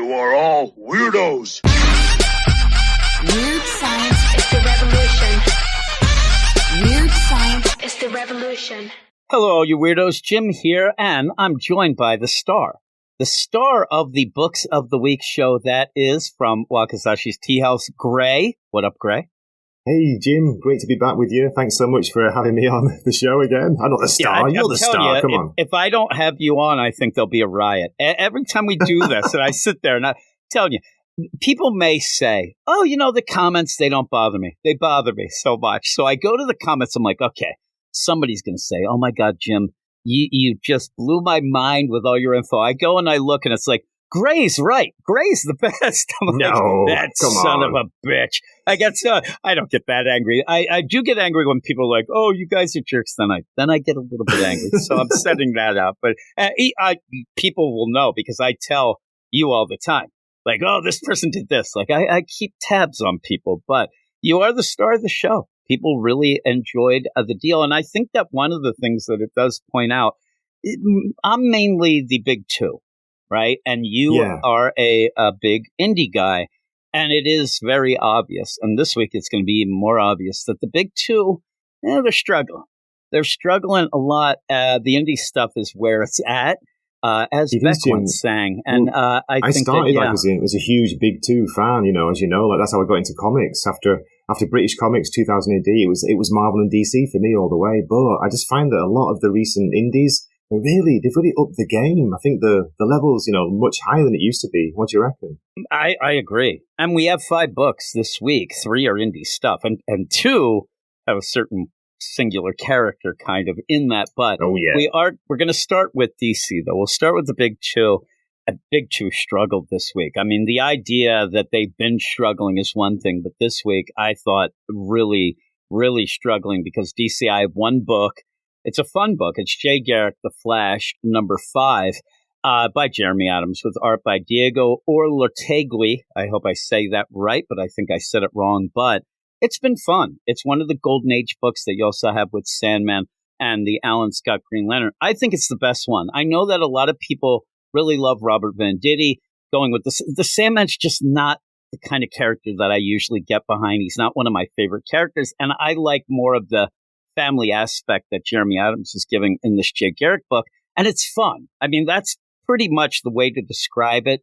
You are all weirdos. Weird science is the revolution. Weird science is the revolution. Hello, all you weirdos. Jim here, and I'm joined by the star of the Books of the Week show that is from Wakasashi's Tea House, Gray. What up, Gray? Hey, Jim. Great to be back with you. Thanks so much for having me on the show again. I'm not the star. You're the star. Come on. If I don't have you on, I think there'll be a riot. Every time we do this, and I sit there and I'm telling you, people may say, oh, the comments, they don't bother me. They bother me so much. So I go to the comments. I'm like, okay, somebody's going to say, oh, my God, Jim, you just blew my mind with all your info. I go and I look, and it's like, Gray's right. Gray's the best. I'm like, that son of a bitch. I don't get that angry. I do get angry when people are like, oh, you guys are jerks. Then I get a little bit angry. So I'm setting that up. But people will know because I tell you all the time, like, oh, this person did this. Like, I keep tabs on people. But you are the star of the show. People really enjoyed the deal. And I think that one of the things that it does point out, I'm mainly the big two. Right. And you are a big indie guy. And it is very obvious. And this week it's going to be even more obvious that the big two, they're struggling. They're struggling a lot. The indie stuff is where it's at, as Beck once sang. And I think started as a huge big two fan, as you know, like that's how I got into comics. After British Comics 2000 AD, it was Marvel and DC for me all the way. But I just find that a lot of the recent indies, they've really upped the game. I think the level's, much higher than it used to be. What do you reckon? I agree. And we have 5 books this week. 3 are indie stuff. And 2 have a certain singular character kind of in that. But we're going to start with DC, though. We'll start with the big two. Big two struggled this week. I mean, the idea that they've been struggling is one thing. But this week, I thought really, really struggling because DC, I have 1 book. It's a fun book. It's Jay Garrick, The Flash, number 5, by Jeremy Adams, with art by Diego Orlotegui. I hope I say that right, but I think I said it wrong. But it's been fun. It's one of the Golden Age books that you also have with Sandman and the Alan Scott Green Lantern. I think it's the best one. I know that a lot of people really love Robert Venditti going with this. The Sandman's just not the kind of character that I usually get behind. He's not one of my favorite characters, and I like more of the family aspect that Jeremy Adams is giving in this Jay Garrick book, and it's fun. I mean, that's pretty much the way to describe it.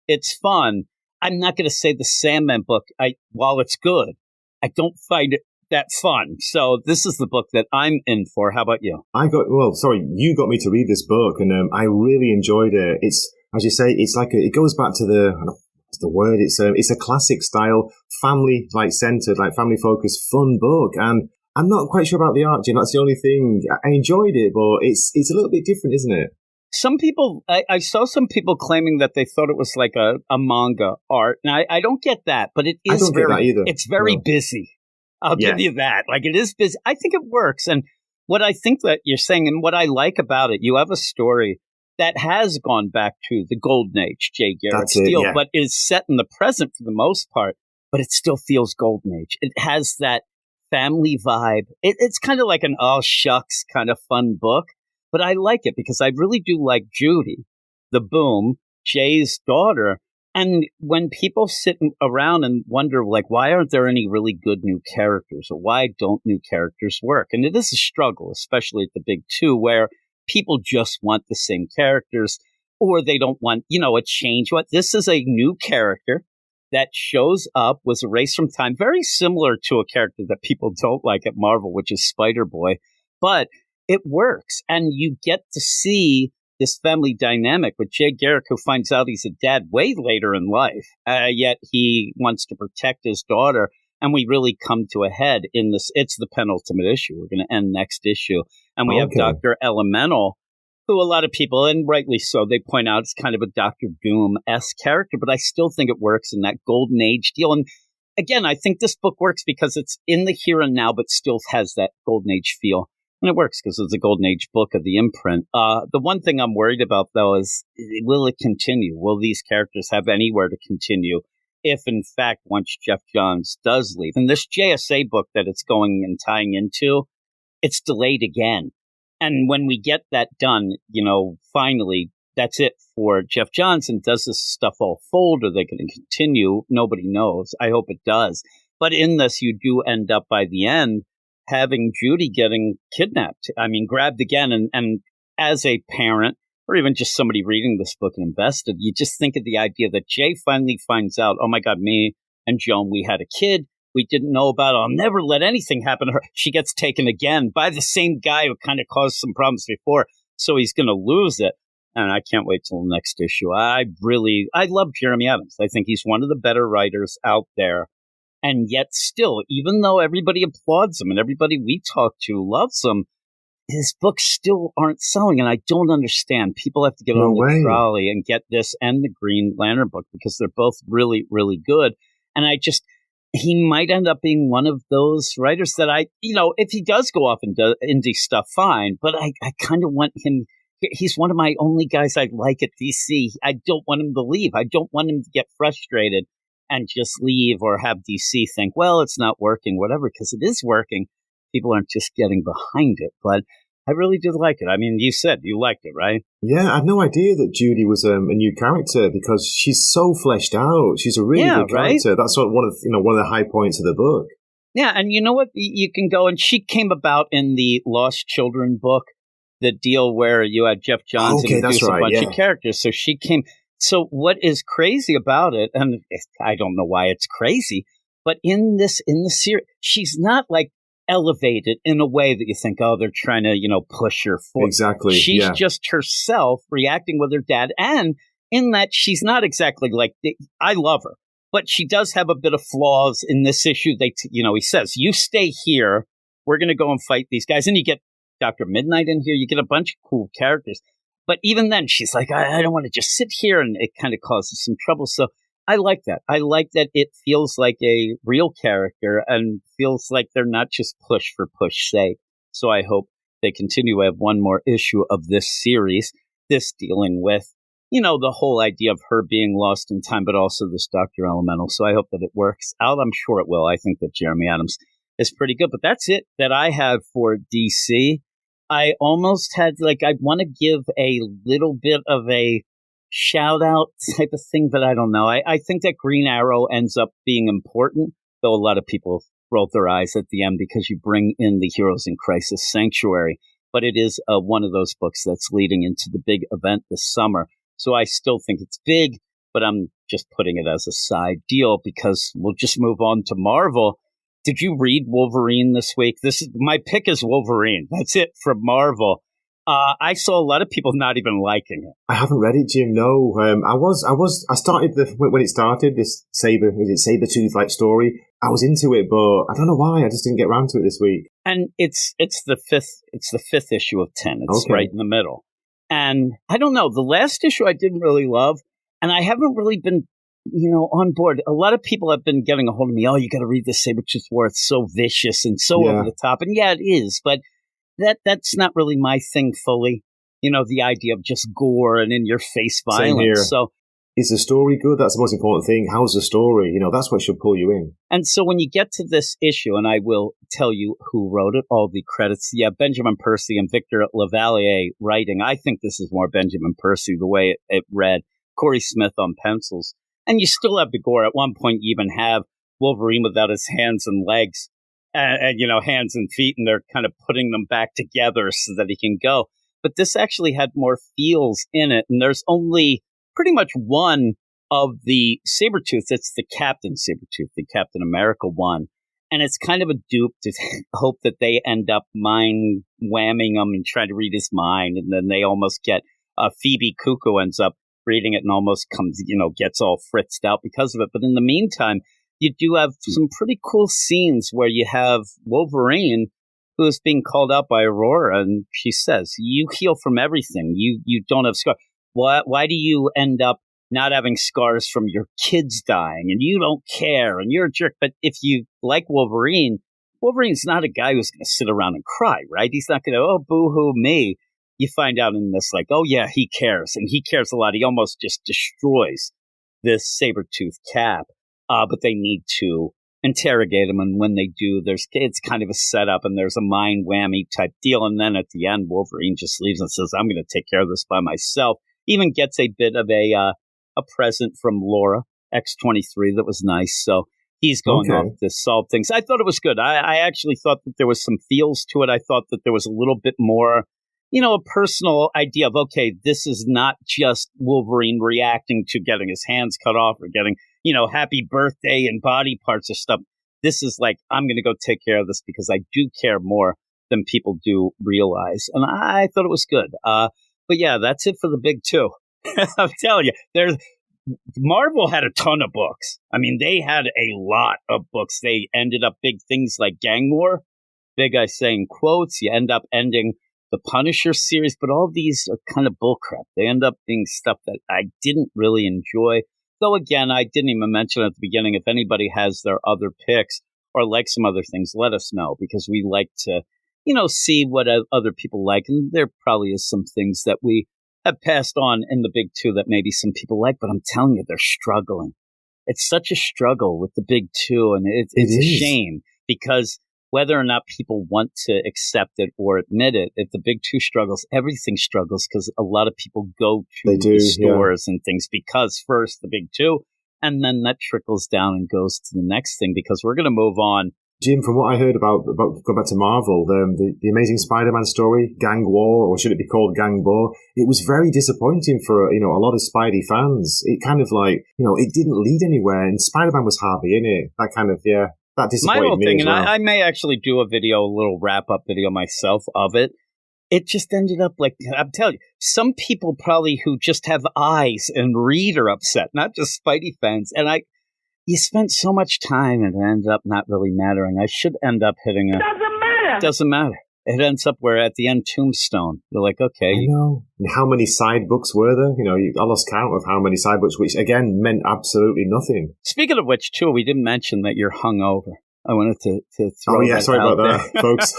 It's fun. I'm not going to say the Sandman book, while it's good, I don't find it that fun. So this is the book that I'm in for. How about you? You got me to read this book, and I really enjoyed it. It's, as you say, it's like it goes back to the word. It's a classic style, family centered, family focused, fun book, and I'm not quite sure about the art, Jim. That's the only thing. I enjoyed it, but it's a little bit different, isn't it? Some people, I saw some people claiming that they thought it was like a manga art. Now, I don't get that, but it is I don't get that either. It's very busy. I'll give you that. Like, it is busy. I think it works. And what I think that you're saying and what I like about it, you have a story that has gone back to the Golden Age, Jay Garrick Steele, but is set in the present for the most part, but it still feels Golden Age. It has that family vibe. It's kind of like an all shucks kind of fun book, but I like it because I really do like Judy, the Boom, Jay's daughter. And when people sit around and wonder, like, why aren't there any really good new characters, or why don't new characters work? And it is a struggle, especially at the big two, where people just want the same characters, or they don't want, a change. This is a new character that shows up, was erased from time, very similar to a character that people don't like at Marvel, which is Spider-Boy, but it works. And you get to see this family dynamic with Jay Garrick, who finds out he's a dad way later in life, yet he wants to protect his daughter. And we really come to a head in this. It's the penultimate issue. We're going to end next issue. And we have Dr. Elemental, who a lot of people, and rightly so, they point out it's kind of a Dr. Doom-esque character, but I still think it works in that Golden Age deal. And again, I think this book works because it's in the here and now, but still has that Golden Age feel. And it works because it's a Golden Age book of the imprint. The one thing I'm worried about, though, is will it continue? Will these characters have anywhere to continue if, in fact, once Jeff Johns does leave? And this JSA book that it's going and tying into, it's delayed again. And when we get that done, finally, that's it for Jeff Johns. And does this stuff all fold? Are they going to continue? Nobody knows. I hope it does. But in this, you do end up by the end having Judy getting kidnapped. I mean, grabbed again. And as a parent, or even just somebody reading this book and invested, you just think of the idea that Jay finally finds out, oh my God, me and Joan, we had a kid we didn't know about. I'll never let anything happen to her. She gets taken again by the same guy who kind of caused some problems before. So he's going to lose it. And I can't wait till the next issue. I love Jeremy Adams. I think he's one of the better writers out there. And yet still, even though everybody applauds him and everybody we talk to loves him, his books still aren't selling. And I don't understand. People have to get on the trolley and get this and the Green Lantern book because they're both really, really good. And he might end up being one of those writers that if he does go off and do indie stuff, fine. But I kind of want him. He's one of my only guys I like at DC. I don't want him to leave. I don't want him to get frustrated and just leave or have DC think, well, it's not working, whatever, because it is working. People aren't just getting behind it. But I really did like it. I mean, you said you liked it, right? Yeah, I had no idea that Judy was a new character because she's so fleshed out. She's a really good character. Right? That's one of the high points of the book. Yeah, and you know what? You can go, and she came about in the Lost Children book, the deal where you had Jeff Johns introduce a bunch of characters. So she came. So what is crazy about it, and I don't know why it's crazy, but in the series, she's not like elevated in a way that you think, oh, they're trying to, push her forward. Exactly. She's just herself reacting with her dad. And in that, she's not exactly like, I love her, but she does have a bit of flaws in this issue. He says, you stay here. We're going to go and fight these guys. And you get Dr. Midnight in here. You get a bunch of cool characters. But even then, she's like, I don't want to just sit here. And it kind of causes some trouble. So I like that. I like that it feels like a real character and feels like they're not just push for push sake. So I hope they continue to have one more issue of this series, this dealing with, the whole idea of her being lost in time, but also this Dr. Elemental. So I hope that it works out. I'm sure it will. I think that Jeremy Adams is pretty good. But that's it that I have for DC. I almost had, I want to give a little bit of a shout out type of thing, but I don't know. I think that Green Arrow ends up being important, though a lot of people rolled their eyes at the end because you bring in the Heroes in Crisis Sanctuary. But it is one of those books that's leading into the big event this summer. So I still think it's big, but I'm just putting it as a side deal because we'll just move on to Marvel. Did you read Wolverine this week? My pick is Wolverine. That's it from Marvel. I saw a lot of people not even liking it. I haven't read it, Jim. No, I started when it started this Sabretooth story. I was into it, but I don't know why. I just didn't get around to it this week. And it's the fifth issue of 10. It's right in the middle. And I don't know. The last issue I didn't really love, and I haven't really been, on board. A lot of people have been getting a hold of me. Oh, you got to read this Sabretooth War. It's so vicious and so over the top. And yeah, it is, but that's not really my thing fully. The idea of just gore and in your face violence. So is the story good? That's the most important thing. How's the story? That's what should pull you in. And so when you get to this issue, and I will tell you who wrote it, all the credits. Yeah, Benjamin Percy and Victor Lavalier writing. I think this is more Benjamin Percy, the way it read. Corey Smith on pencils. And you still have the gore. At one point, you even have Wolverine without his hands and legs. And hands and feet, and they're kind of putting them back together so that he can go. But this actually had more feels in it, and there's only pretty much one of the Sabretooth. It's the Captain Sabretooth, the Captain America one. And it's kind of a dupe to hope that they end up mind whamming him and trying to read his mind, and then they almost get Phoebe Cuckoo ends up reading it and almost comes, gets all fritzed out because of it. But in the meantime, you do have some pretty cool scenes where you have Wolverine, who is being called out by Aurora, and she says, you heal from everything. You don't have scars. Why do you end up not having scars from your kids dying, and you don't care, and you're a jerk? But if you like Wolverine's not a guy who's going to sit around and cry, right? He's not going to, oh, boo-hoo me. You find out in this, oh, yeah, he cares, and he cares a lot. He almost just destroys this Sabretooth Cap. But they need to interrogate him, and when they do, it's kind of a setup, and there's a mind whammy type deal, and then at the end, Wolverine just leaves and says, I'm going to take care of this by myself. even gets a bit of a present from Laura X-23 that was nice. So he's going off to solve things. I thought it was good. I actually thought that there was some feels to it. I thought that there was a little bit more, a personal idea of, okay, this is not just Wolverine reacting to getting his hands cut off or getting, happy birthday and body parts or stuff. This is like, I'm going to go take care of this because I do care more than people do realize. And I thought it was good. But yeah, that's it for the big two. I'm telling you, Marvel had a ton of books. I mean, they had a lot of books. They ended up big things like Gang War. Big, I say in quotes. You end up ending the Punisher series, but all these are kind of bullcrap. They end up being stuff that I didn't really enjoy. Though, again, I didn't even mention at the beginning, if anybody has their other picks or like some other things, let us know, because we like to, see what other people like. And there probably is some things that we have passed on in the big two that maybe some people like, but I'm telling you, they're struggling. It's such a struggle with the big two, and it's a shame, because whether or not people want to accept it or admit it, if the big two struggles, everything struggles, because a lot of people go to the stores and things because first the big two, and then that trickles down and goes to the next thing, because we're going to move on. Jim, from what I heard about go back to Marvel, the Amazing Spider-Man story, Gang War, or should it be called Gang War? It was very disappointing for a lot of Spidey fans. It kind of like it didn't lead anywhere, and Spider-Man was hardly in it. That kind of that disappointed my whole me thing, as well. and I may actually do a little wrap-up video myself of it. It just ended up like, I'm telling you, some people probably who just have eyes and read are upset, not just Spidey fans. And you spent so much time and it ended up not really mattering. I should end up hitting Doesn't matter. It ends up where at the end, Tombstone. You're like, okay. I know. And how many side books were there? I lost count of how many side books, which again meant absolutely nothing. Speaking of which, too, we didn't mention that you're hungover. I wanted to throw that sorry out about that, folks.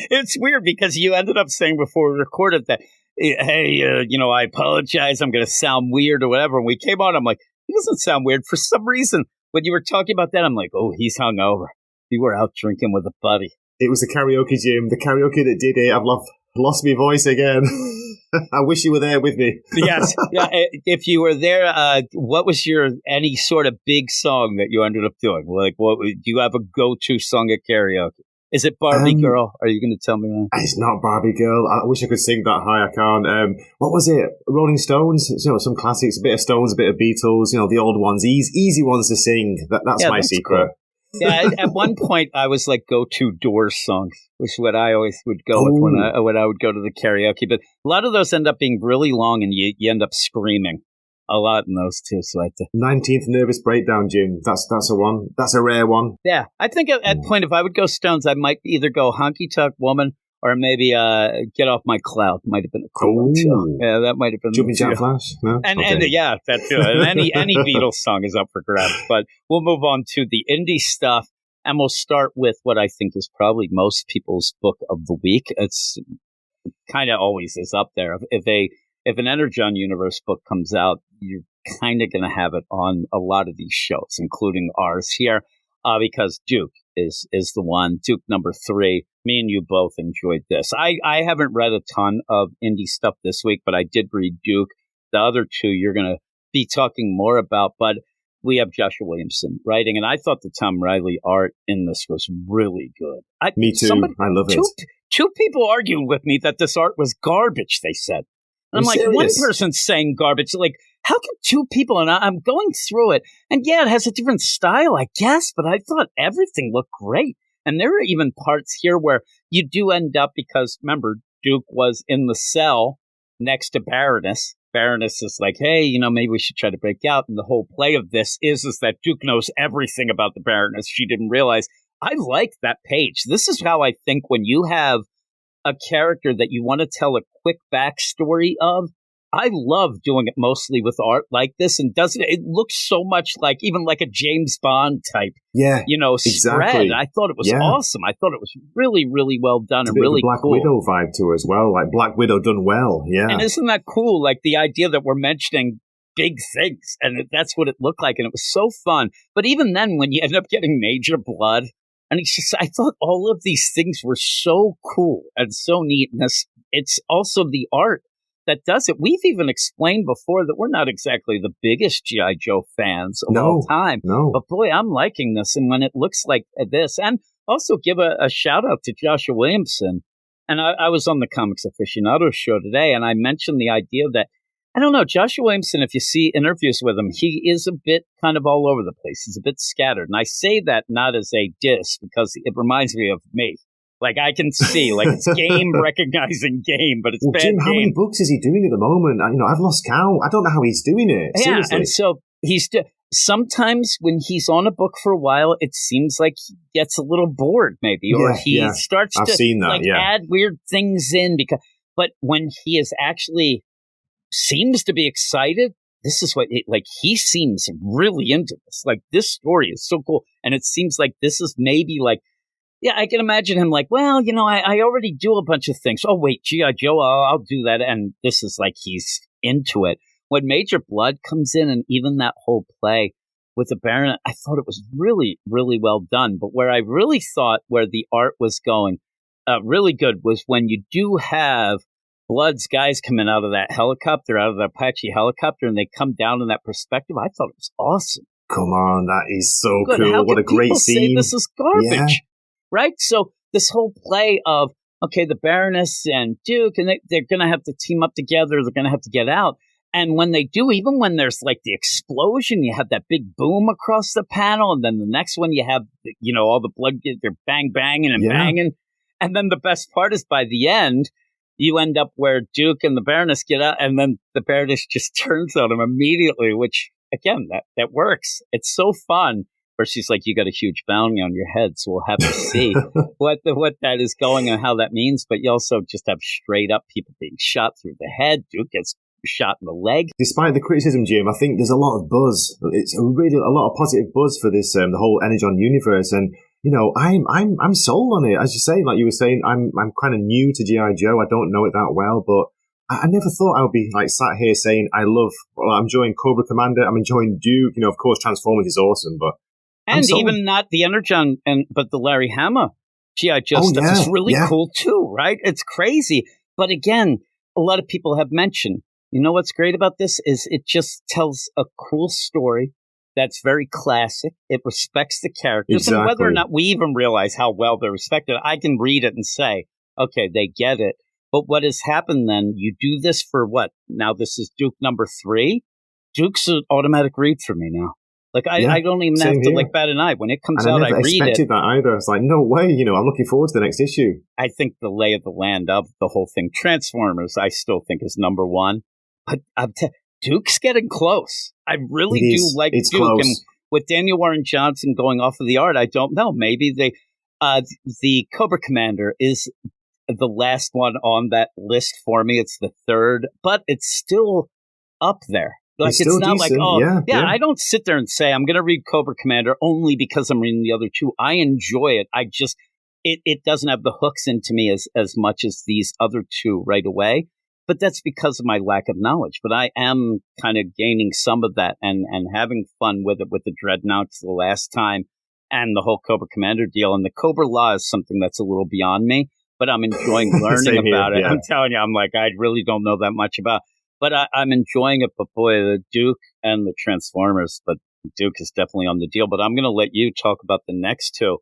It's weird because you ended up saying before we recorded that, hey, I apologize. I'm going to sound weird or whatever. And we came on, I'm like, he doesn't sound weird. For some reason, when you were talking about that, I'm like, oh, he's hungover. You were out drinking with a buddy. It was the karaoke, Jim. The karaoke that did it. I've lost my voice again. I wish you were there with me. Yes. Yeah. If you were there, what was any sort of big song that you ended up doing? Like, do you have a go-to song at karaoke? Is it Barbie Girl? Are you going to tell me that? It's not Barbie Girl. I wish I could sing that high. I can't. What was it? Rolling Stones? some classics, a bit of Stones, a bit of Beatles, the old ones, easy ones to sing. That's my secret. Cool. Yeah, at one point I was like go-to Doors songs, which is what I always would go with when I would go to the karaoke. But a lot of those end up being really long, and you end up screaming a lot in those too. So 19th Nervous Breakdown, Jim. That's a one. That's a rare one. Yeah, I think at point if I would go Stones, I might either go Honky Tonk Woman or maybe Get Off My Cloud. Might have been a cool one too. Yeah, that might have been Jumping Jack Flash. No? And yeah, that too. And any Beatles song is up for grabs. But we'll move on to the indie stuff, and we'll start with what I think is probably most people's book of the week. It's kind of always is up there. If an Energon Universe book comes out, you're kind of going to have it on a lot of these shows, including ours here, because Duke is the one. Duke number 3. Me and you both enjoyed this. I haven't read a ton of indie stuff this week, but I did read Duke. The other two you're going to be talking more about, but we have Joshua Williamson writing, and I thought the Tom Riley art in this was really good. Me too. I love it. Two people argued with me that this art was garbage, they said. And I'm like, serious? One person's saying garbage. Like, how can two people, and I'm going through it, and yeah, it has a different style, I guess, but I thought everything looked great. And there are even parts here where you do end up, because remember, Duke was in the cell next to Baroness. Baroness is like, hey, maybe we should try to break out. And the whole play of this is that Duke knows everything about the Baroness. She didn't realize. I like that page. This is how I think when you have a character that you want to tell a quick backstory of. I love doing it mostly with art like this, and it looks so much like even like a James Bond type, spread. I thought it was awesome. I thought it was really, really well done and really Black cool. Widow vibe to it as well, like Black Widow done well. Yeah, and isn't that cool? Like the idea that we're mentioning big things, and that's what it looked like, and it was so fun. But even then, when you end up getting Major Blood, and I thought all of these things were so cool and so neat, and it's also the art. that does it. We've even explained before that we're not exactly the biggest G.I. Joe fans of all time. No. But boy, I'm liking this. And when it looks like this, and also give a shout out to Joshua Williamson. And I was on the Comics Aficionado show today, and I mentioned the idea that, I don't know, Joshua Williamson, if you see interviews with him, he is a bit kind of all over the place. He's a bit scattered. And I say that not as a diss, because it reminds me of me. Like, I can see, like, it's game recognizing game, but it's bad Jim, how many game. books is he doing at the moment? I've lost count. I don't know how he's doing it. Yeah, Seriously. and so sometimes when he's on a book for a while, it seems like he gets a little bored, maybe, or he starts I've to seen that, add weird things in. But when he is actually seems to be excited, this is what he seems really into this. Like, this story is so cool, and it seems like this is maybe like. Yeah, I can imagine him like, well, I already do a bunch of things. Oh, wait, G.I. Joe, I'll do that. And this is like he's into it. When Major Blood comes in, and even that whole play with the Baron, I thought it was really, really well done. But where I really thought where the art was going really good was when you do have Blood's guys coming out of that helicopter, out of the Apache helicopter, and they come down in that perspective. I thought it was awesome. Come on, that is so Good. cool. How what can a great people scene. Say this is garbage. Yeah. Right? So this whole play of, okay, the Baroness and Duke, and they're going to have to team up together. They're going to have to get out. And when they do, even when there's like the explosion, you have that big boom across the panel. And then the next one, you have, all the blood, they're banging and banging. And then the best part is by the end, you end up where Duke and the Baroness get out. And then the Baroness just turns on him immediately, which, again, that works. It's so fun. Where she's like, you got a huge bounty on your head, so we'll have to see what that is going and how that means. But you also just have straight up people being shot through the head. Duke gets shot in the leg. Despite the criticism, Jim, I think there's a lot of buzz. It's a lot of positive buzz for this the whole Energon universe, and I'm sold on it. As you say, like you were saying, I'm kind of new to G.I. Joe. I don't know it that well, but I never thought I would be like sat here saying I'm enjoying Cobra Commander, I'm enjoying Duke. Of course, Transformers is awesome, but. And even not the Energon, but the Larry Hama G.I. Joe stuff is really cool too, right? It's crazy. But again, a lot of people have mentioned, what's great about this is it just tells a cool story that's very classic. It respects the characters. Exactly. And whether or not we even realize how well they're respected, I can read it and say, okay, they get it. But what has happened then, you do this for what? Now this is Duke number 3. Duke's an automatic read for me now. Like, I don't even have to bat an eye. When it comes out, I read it. I never expected that either. It's like, no way, I'm looking forward to the next issue. I think the lay of the land of the whole thing, Transformers, I still think is number 1. But Duke's getting close. I really do like Duke. Close. And with Daniel Warren Johnson going off of the art, I don't know. Maybe the Cobra Commander is the last one on that list for me. It's the 3rd, but it's still up there. Like, it's not decent. like, I don't sit there and say, I'm going to read Cobra Commander only because I'm reading the other 2. I enjoy it. I just, it doesn't have the hooks into me as much as these other 2 right away. But that's because of my lack of knowledge. But I am kind of gaining some of that and having fun with it, with the Dreadnoughts the last time and the whole Cobra Commander deal. And the Cobra Law is something that's a little beyond me, but I'm enjoying learning about it. Yeah. I'm telling you, I'm like, I really don't know that much about. But I'm enjoying it. But boy, the Duke and the Transformers, but Duke is definitely on the deal. But I'm going to let you talk about the next 2.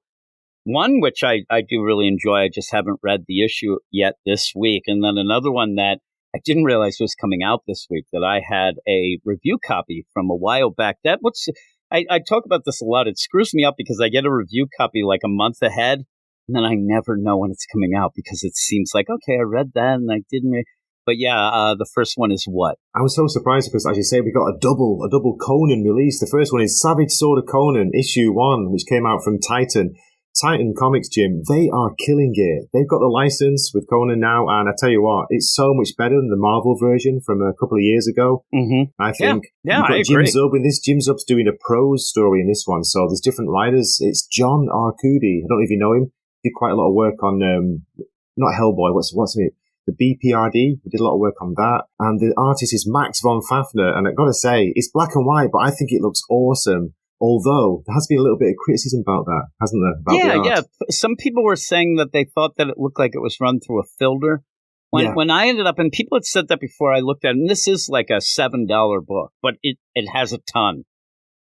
One, which I do really enjoy. I just haven't read the issue yet this week. And then another one that I didn't realize was coming out this week that I had a review copy from a while back. I talk about this a lot. It screws me up because I get a review copy like a month ahead. And then I never know when it's coming out because it seems like, okay, I read that and I didn't. But the first one is what? I was so surprised because, as you say, we got a double Conan release. The first one is Savage Sword of Conan, issue 1, which came out from Titan Comics, Jim. They are killing it. They've got the license with Conan now, and I tell you what, it's so much better than the Marvel version from a couple of years ago. Mm-hmm. I think. Yeah, I agree. Jim Zub in this. Jim Zub's doing a prose story in this one, so there's different writers. It's John Arcudi. I don't know if you know him. Did quite a lot of work on not Hellboy. What's it? The BPRD. We did a lot of work on that. And the artist is Max von Fafner. And I've got to say, it's black and white, but I think it looks awesome. Although, there has been a little bit of criticism about that, hasn't there? About yeah. Some people were saying that they thought that it looked like it was run through a filter. When I ended up, and people had said that before I looked at it, and this is like a $7 book, but it has a ton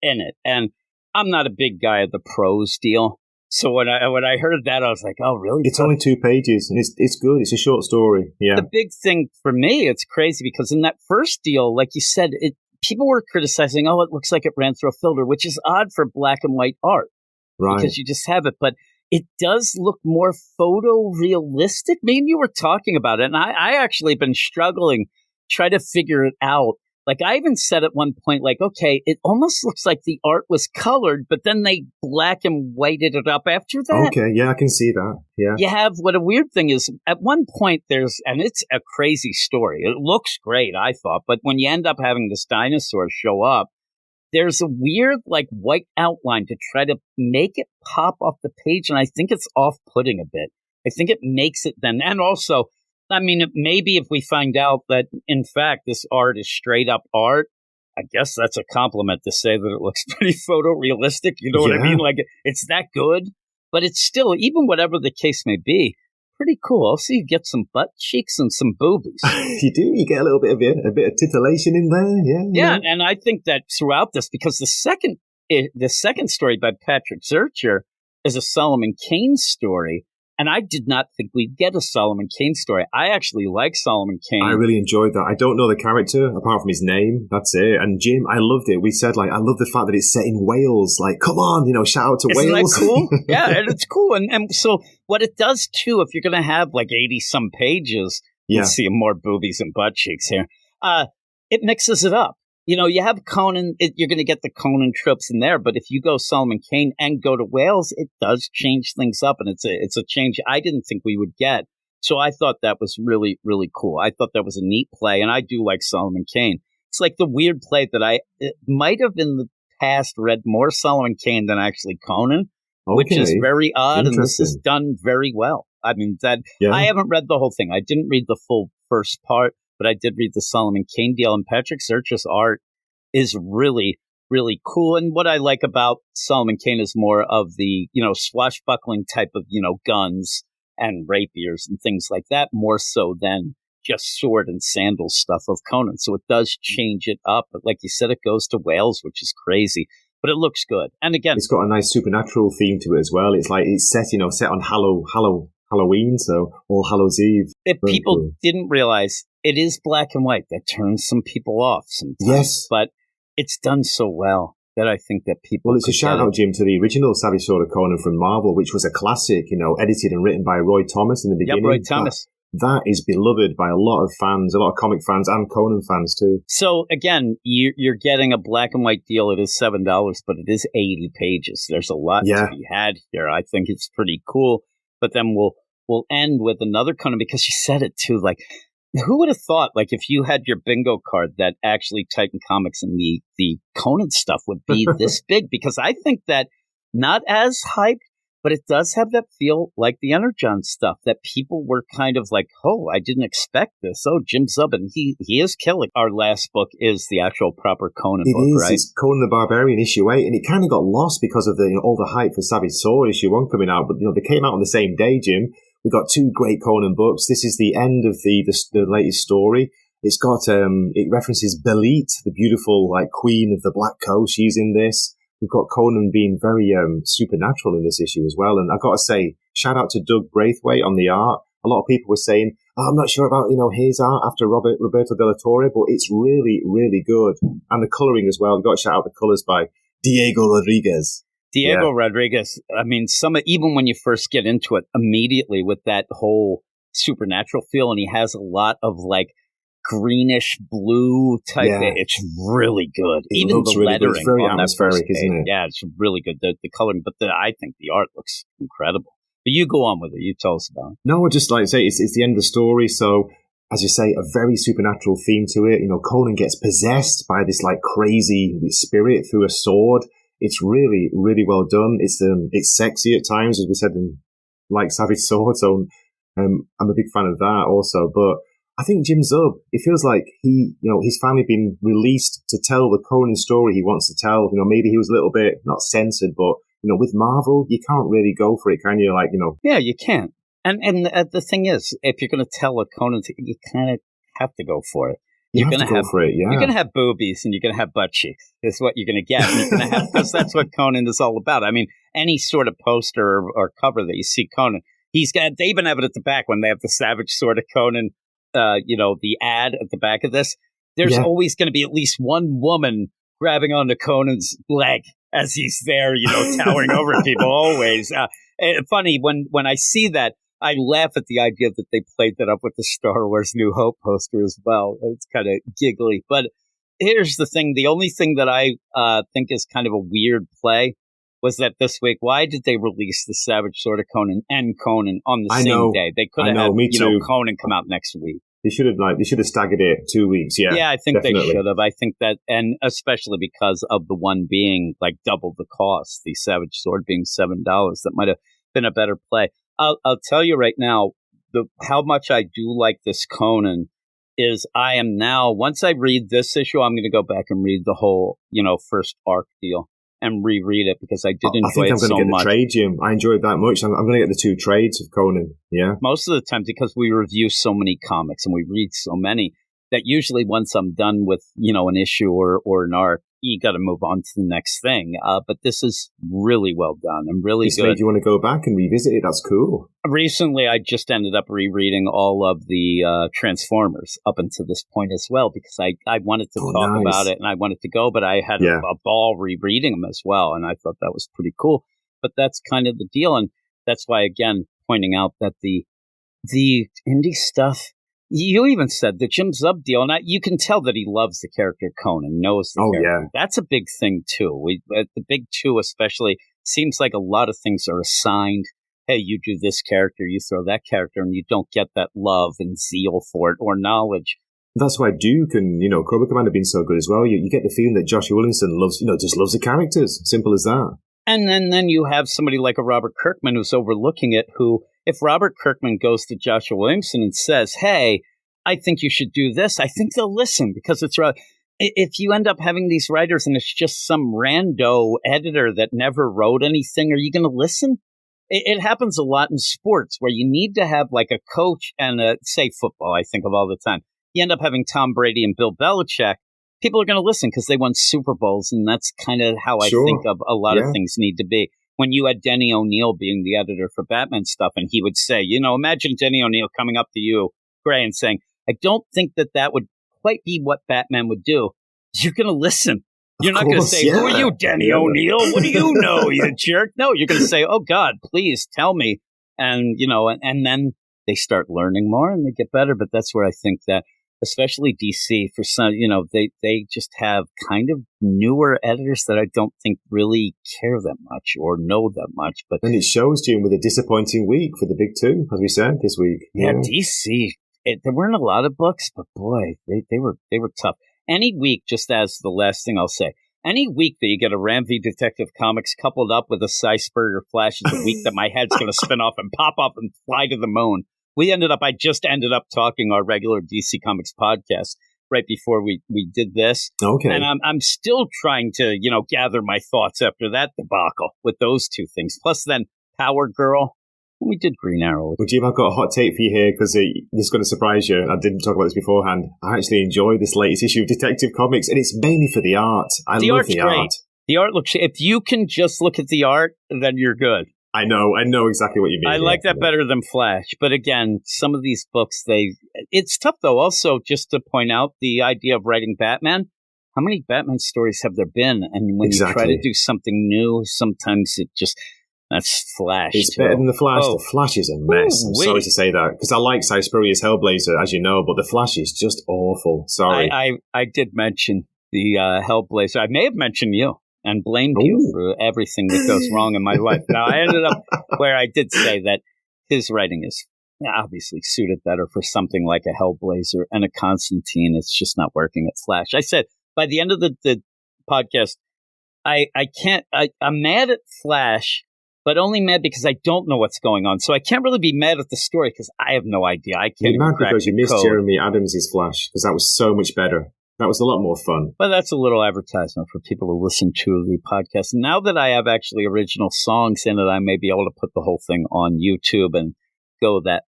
in it. And I'm not a big guy of the prose deal. So when I heard that, I was like, oh, really? It's only 2 pages, and it's good. It's a short story. Yeah. The big thing for me, it's crazy because in that first deal, like you said, people were criticizing, oh, it looks like it ran through a filter, which is odd for black and white art. Right. Because you just have it. But it does look more photorealistic. Me and you were talking about it, and I actually been struggling try to figure it out. Like, I even said at one point, like, okay, it almost looks like the art was colored, but then they black and whited it up after that. Okay, yeah, I can see that. Yeah. You have, what a weird thing is, at one point and it's a crazy story. It looks great, I thought, but when you end up having this dinosaur show up, there's a weird, like, white outline to try to make it pop off the page, and I think it's off-putting a bit. I think it makes it then, and also, I mean, maybe if we find out that, in fact, this art is straight-up art, I guess that's a compliment to say that it looks pretty photorealistic. You know what I mean? Like, it's that good, but it's still, even whatever the case may be, pretty cool. Also, you get some butt cheeks and some boobies. You do. You get a little bit of titillation in there. Yeah, and I think that throughout this, because the second story by Patrick Zurcher is a Solomon Kane story, and I did not think we'd get a Solomon Kane story. I actually like Solomon Kane. I really enjoyed that. I don't know the character apart from his name. That's it. And Jim, I loved it. We said, like, I love the fact that it's set in Wales. Like, come on, shout out to Isn't Wales. That cool? Yeah, and it's cool. And so what it does, too, if you're going to have like 80-some pages, you'll see more boobies and butt cheeks here. It mixes it up. You have Conan, you're going to get the Conan tropes in there, but if you go Solomon Kane and go to Wales, it does change things up, and it's a change I didn't think we would get. So I thought that was really, really cool. I thought that was a neat play, and I do like Solomon Kane. It's like the weird play that I might have in the past read more Solomon Kane than actually Conan, which is very odd, and this is done very well. I mean, I haven't read the whole thing. I didn't read the full first part, but I did read the Solomon Kane deal, and Patrick Zurcher's art is really, really cool. And what I like about Solomon Kane is more of the, swashbuckling type of, guns and rapiers and things like that, more so than just sword and sandal stuff of Conan. So it does change it up. But like you said, it goes to Wales, which is crazy, but it looks good. And again, it's got a nice supernatural theme to it as well. It's like it's set on Halloween, so All Hallows Eve. If people didn't realize, it is black and white. That turns some people off sometimes. Yes. But it's done so well that I think that people... Well, it's a shout-out, Jim, to the original Savage Sword of Conan from Marvel, which was a classic, edited and written by Roy Thomas in the beginning. Yep, Roy Thomas. That is beloved by a lot of fans, a lot of comic fans and Conan fans too. So, again, you're getting a black and white deal. It is $7, but it is 80 pages. There's a lot to be had here. I think it's pretty cool. But then we'll end with another Conan, because you said it too, like... Who would have thought, like, if you had your bingo card that actually Titan Comics and the Conan stuff would be this big? Because I think that not as hyped, but it does have that feel like the Energon stuff, that people were kind of like, oh, I didn't expect this. Oh, Jim Zub, he is killing. Our last book is the actual proper Conan book, right? It's Conan the Barbarian, issue 8, and it kind of got lost because of the all the hype for Savage Sword, issue 1 coming out. But, they came out on the same day, Jim. We've got 2 great Conan books. This is the end of the latest story. It's got, it references Belit, the beautiful, like, queen of the Black Coast. She's in this. We've got Conan being very, supernatural in this issue as well. And I've got to say, shout out to Doug Braithwaite on the art. A lot of people were saying, I'm not sure about, his art after Roberto Della Torre, but it's really, really good. And the coloring as well. We've got to shout out the colors by Diego Rodriguez. Rodriguez, I mean, even when you first get into it, immediately with that whole supernatural feel, and he has a lot of like greenish blue type. It's really good. Even the lettering, it's very atmospheric, isn't it? Yeah, it's really good. The coloring, but I think the art looks incredible. But you go on with it. You tell us about it. No, just like I say, it's the end of the story. So, as you say, a very supernatural theme to it. Conan gets possessed by this like crazy spirit through a sword. It's really, really well done. It's sexy at times, as we said in like Savage Sword. So I'm a big fan of that also. But I think Jim Zub, it feels like he's finally been released to tell the Conan story he wants to tell. Maybe he was a little bit not censored, but with Marvel, you can't really go for it, can you? Like, Yeah, you can't. And the thing is, if you're going to tell a Conan, you kind of have to go for it. You're going to go for it, yeah. You're going to have boobies and you're going to have butt cheeks. Is what you're going to get. You're going to have, because that's what Conan is all about. I mean, any sort of poster or cover that you see Conan, they even have it at the back when they have the Savage Sword of Conan, the ad at the back of this. There's always going to be at least one woman grabbing onto Conan's leg as he's there, towering over people always. Funny, when I see that, I laugh at the idea that they played that up with the Star Wars New Hope poster as well. It's kind of giggly. But here's the thing. The only thing that I think is kind of a weird play was that this week, why did they release the Savage Sword of Conan and Conan on the same day? They could have had Conan come out next week. They should have staggered it 2 weeks. Yeah, yeah, I think definitely. They should have. I think that, and especially because of the one being like double the cost, the Savage Sword being $7, that might have been a better play. I'll tell you right now, how much I do like this Conan is I am now, once I read this issue, I'm going to go back and read the whole, first arc deal and reread it because I did enjoy it so much. I think I'm going to get the trade, Jim. I enjoyed it that much. I'm going to get the 2 trades of Conan, yeah. Most of the time, because we review so many comics and we read so many, that usually once I'm done with, an issue or an arc, you got to move on to the next thing. But this is really well done and really good. Made you want to go back and revisit it? That's cool. Recently, I just ended up rereading all of the Transformers up until this point as well because I wanted to talk about it and I wanted to go, but I had a ball rereading them as well, and I thought that was pretty cool. But that's kind of the deal, and that's why, again, pointing out that the indie stuff. You even said the Jim Zub deal, and you can tell that he loves the character Conan, knows the character. Yeah. That's a big thing, too. The big 2 especially, seems like a lot of things are assigned. Hey, you do this character, you throw that character, and you don't get that love and zeal for it or knowledge. That's why Duke and, Cobra Command have been so good as well. You get the feeling that Joshua Williamson loves, just loves the characters. Simple as that. And then you have somebody like a Robert Kirkman who's overlooking it, who, if Robert Kirkman goes to Joshua Williamson and says, hey, I think you should do this, I think they'll listen because it's right. If you end up having these writers and it's just some rando editor that never wrote anything, are you going to listen? It happens a lot in sports where you need to have like a coach and say football, I think of all the time. You end up having Tom Brady and Bill Belichick. People are going to listen because they won Super Bowls, and that's kind of how I think of a lot of things need to be. When you had Denny O'Neil being the editor for Batman stuff, and he would say, imagine Denny O'Neil coming up to you, Gray, and saying, I don't think that would quite be what Batman would do. You're going to listen. You're not going to say, who are you, Denny O'Neil? What do you know, you jerk? No, you're going to say, oh, God, please tell me. And, and then they start learning more and they get better. But that's where I think that, especially DC, for some, they just have kind of newer editors that I don't think really care that much or know that much. But and it shows, Jim, with a disappointing week for the big 2, as we said this week. Yeah, DC. There weren't a lot of books, but boy, they were tough. Any week, just as the last thing I'll say, any week that you get a Ram v Detective Comics coupled up with a Cy-Spurrier Flash is a week that my head's going to spin off and pop up and fly to the moon. I just ended up talking our regular DC Comics podcast right before we did this. Okay. And I'm still trying to, gather my thoughts after that debacle with those 2 things. Plus then Power Girl. We did Green Arrow. Well, Jim, I've got a hot take for you here because this is going to surprise you. I didn't talk about this beforehand. I actually enjoy this latest issue of Detective Comics, and it's mainly for the art. I love the art. The art looks. If you can just look at the art, then you're good. I know exactly what you mean. I like that better than Flash. But again, some of these books, it's tough though. Also, just to point out the idea of writing Batman. How many Batman stories have there been? And when you try to do something new, sometimes it just. That's Flash. It's better than the Flash. The Flash is a mess. I'm sorry to say that because I like Cy-Spurrier's Hellblazer, as you know, but the Flash is just awful. Sorry. I did mention the Hellblazer. I may have mentioned you and blamed you for everything that goes wrong in my life. Now, I ended up where I did say that his writing is obviously suited better for something like a Hellblazer and a Constantine. It's just not working at Flash. I said by the end of the podcast, I'm mad at Flash. But only mad because I don't know what's going on. So I can't really be mad at the story because I have no idea. I can't You're mad because you missed Jeremy Adams' Flash because that was so much better. That was a lot more fun. But that's a little advertisement for people who listen to the podcast. Now that I have actually original songs in it, I may be able to put the whole thing on YouTube and go that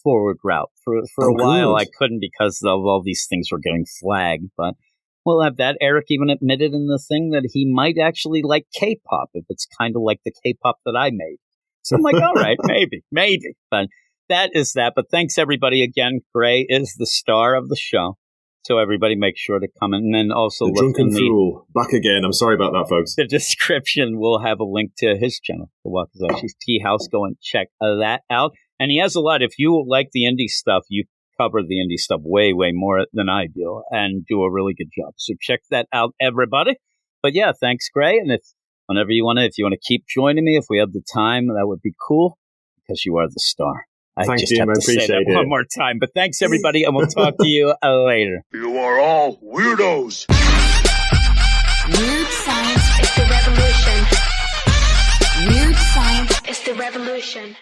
forward route. For a while, I couldn't because of all these things were getting flagged, but we'll have that. Eric even admitted in the thing that he might actually like K-pop if it's kind of like the K-pop that I made. So I'm like, all right, maybe. But that is that. But thanks, everybody, again. Gray is the star of the show. So everybody make sure to come in. And then also the Drunken Fool, back again. I'm sorry about that, folks. The description will have a link to his channel, the Wakazashi's Tea House. Go and check that out. And he has a lot. If you like the indie stuff, you cover the indie stuff way, way more than I do and do a really good job. So check that out, everybody. But yeah, thanks, Gray. And if you want to keep joining me, if we have the time, that would be cool because you are the star. Thanks, Jim. I appreciate it. One more time. But thanks, everybody, and we'll talk to you later. You are all weirdos. Weird science is the revolution. Weird science is the revolution.